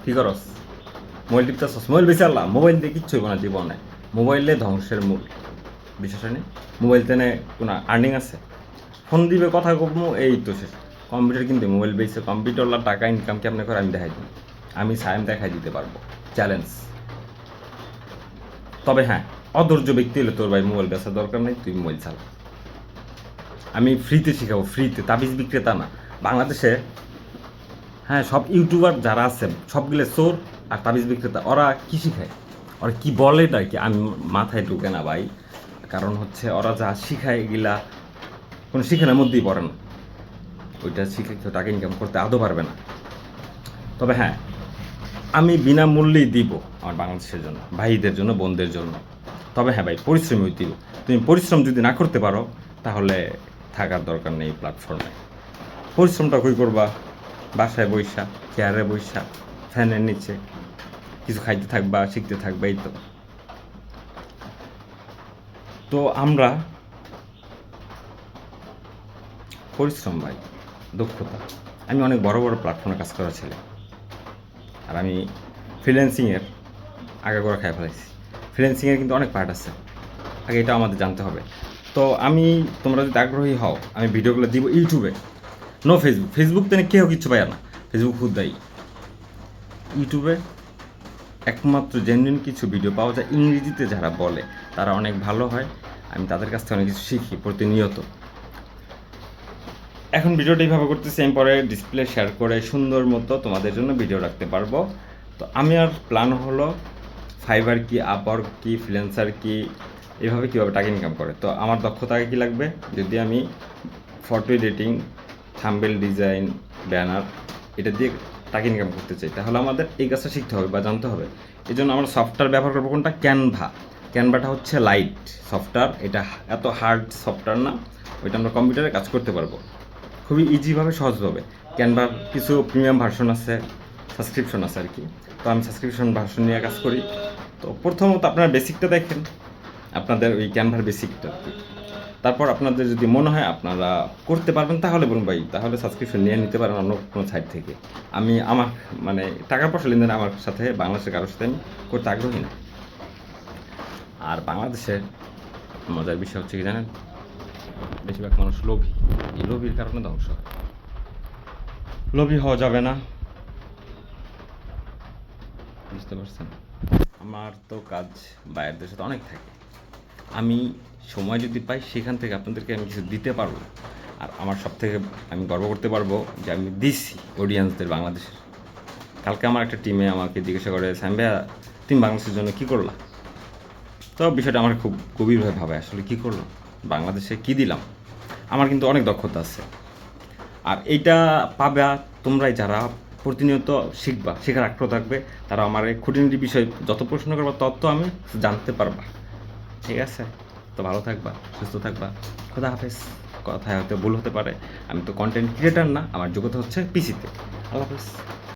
কী করস? Mobile টিপতেছস? Mobile বেশি আল্লাহ, mobile দিয়ে কিচ্ছু হইব না জীবনে। মোবাইলে ধ্বংসের মূল। বিশ্বাস হয়নি? মোবাইল তেনে কোনো আর্নিং আছে? ফোন দিবে কথা কমু এই তো শেষ। কম্পিউটার কিনতে মোবাইল বেচে কম্পিউটারওয়ালা টাকা ইনকাম কেমনে করে আমি দেখাই দিই। আমি সায়েম দেখাই দিতে পারবো। চ্যালেঞ্জ। তবে হ্যাঁ, অধৈর্য ব্যক্তি হলে তোর ভাই মোবাইল বেচার দরকার নেই, তুই মোবাইল চালা। আমি ফ্রিতে শিখাবো, ফ্রিতে, তাবিজ বিক্রেতা না। বাংলাদেশে হ্যাঁ সব ইউটিউবার যারা আছে সবগুলো চোর আর তাবিজ বিক্রেতা। ওরা কি শিখায়, ওরা কি বলে এটা কি আমি মাথায় ঢুকে না ভাই। কারণ হচ্ছে ওরা যা শিখায় এগুলা কোনো শিখানোর মধ্যেই পড়ে না। ওইটা শিখে কেউ টাকা ইনকাম করতে আদৌ পারবে না। তবে হ্যাঁ, আমি বিনামূল্যেই দিব আমার বাংলাদেশের জন্য, ভাইদের জন্য, বোনদের জন্য। তবে হ্যাঁ ভাই, পরিশ্রমী হইতে হবে। তুমি পরিশ্রম যদি না করতে পারো তাহলে থাকার দরকার নেই প্ল্যাটফর্মে। পরিশ্রমটা কই করবা? বাসায় বইসা, চেয়ারে বইসা, ফ্যানের নিচে কিছু খাইতে থাকবা, শিখতে থাকবা, এই তো। তো আমরা পরিশ্রম ভাই, দক্ষতা। আমি অনেক বড় বড় প্ল্যাটফর্মে কাজ করা ছেলে, আর আমি ফ্রিল্যান্সিংয়ের আগাগোড়া খাই ফেলাইছি। ফ্রিল্যান্সিংয়ের কিন্তু অনেক পার্ট আছে, আগে এটা আমাদের জানতে হবে। তো তোমরা যদি আগ্রহী হও, আমি ভিডিওগুলো দিব ইউটিউবে, নো ফেসবুক। ফেসবুক তেনে কেউ কিচ্ছু পায় না, ফেসবুক খুদ দেয়। ইউটিউবে একমাত্র জেনুইন কিছু ভিডিও পাওয়া যায়, ইংরেজিতে যারা বলে তারা অনেক ভালো হয়। আমি তাদের কাছ থেকে অনেক কিছু শিখি প্রতিনিয়ত। এখন ভিডিওটা এইভাবে করতেছি, আমি পরে ডিসপ্লে শেয়ার করে সুন্দর মতো তোমাদের জন্য ভিডিও রাখতে পারবো। তো আমি আর প্ল্যান হলো ফাইবার কি, আপওয়ার্ক কি, ফ্রিল্যান্সার কি, এভাবে কীভাবে টাকা ইনকাম করে। তো আমার দক্ষতা কী লাগবে? যদি আমি photo editing, thumbnail design, banner এটা দিয়ে টাকা ইনকাম করতে চাই, তাহলে আমাদের এই কাজটা শিখতে হবে বা জানতে হবে। এই জন্য আমরা সফটওয়্যার ব্যবহার করবো কোনটা? ক্যানভা। ক্যানভাটা হচ্ছে লাইট সফটওয়্যার, এটা এত হার্ড সফটওয়্যার না, ওইটা আমরা কম্পিউটারে কাজ করতে পারবো খুবই ইজিভাবে, সহজভাবে। ক্যানভার কিছু প্রিমিয়াম ভার্সন আছে, সাবস্ক্রিপশন আছে আর কি। তো আমি সাবস্ক্রিপশন ভার্সন নিয়ে কাজ করি। তো প্রথমত আপনারা বেসিকটা দেখেন, আপনাদের ওই ক্যানভার বেসিকটা। তারপর আপনাদের যদি মনে হয় আপনারা করতে পারবেন তাহলে বলুন ভাই, তাহলে সাবস্ক্রিপশন নিয়ে নিতে পারেন অন্য কোনো সাইট থেকে। আমার মানে টাকা পয়সা লেনদেন আমার সাথে, বাংলাদেশের কারোর সাথে আমি করতে আগ্রহী না। আর বাংলাদেশের মজার বিষয় হচ্ছে কি জানেন, বেশিরভাগ মানুষ লোভী। এই লোভীর কারণে ধ্বংস হয়। লোভী হওয়া যাবে না, বুঝতে পারছেন? আমার তো কাজ বাইরের দেশে তো অনেক থাকে, আমি সময় যদি পাই সেখান থেকে আপনাদেরকে আমি কিছু দিতে পারবো। আর আমার সব থেকে আমি গর্ব করতে পারবো যে আমি দিচ্ছি অডিয়েন্সদের বাংলাদেশের। কালকে আমার একটা টিমে আমাকে জিজ্ঞাসা করে, সাইম ভাইয়া তুমি বাংলাদেশের জন্য কী করলা? তো বিষয়টা আমার খুব গভীরভাবে ভাবে, আসলে কী করলো, বাংলাদেশে কী দিলাম। আমার কিন্তু অনেক দক্ষতা আছে, আর এইটা পাবা তোমরাই যারা প্রতিনিয়ত শিখবা, শেখার আগ্রহ থাকবে। তারা আমার এই খুঁটিনাটি বিষয় যত প্রশ্ন করবা তত আমি জানতে পারবা। ঠিক আছে? তো ভালো থাকবা, সুস্থ থাকবা। খোদা হাফেজ। কথায় হয়তো ভুল হতে পারে, আমি তো কন্টেন্ট ক্রিয়েটার না, আমার যোগ্যতা হচ্ছে পিসিতে। আল্লাহ হাফেজ।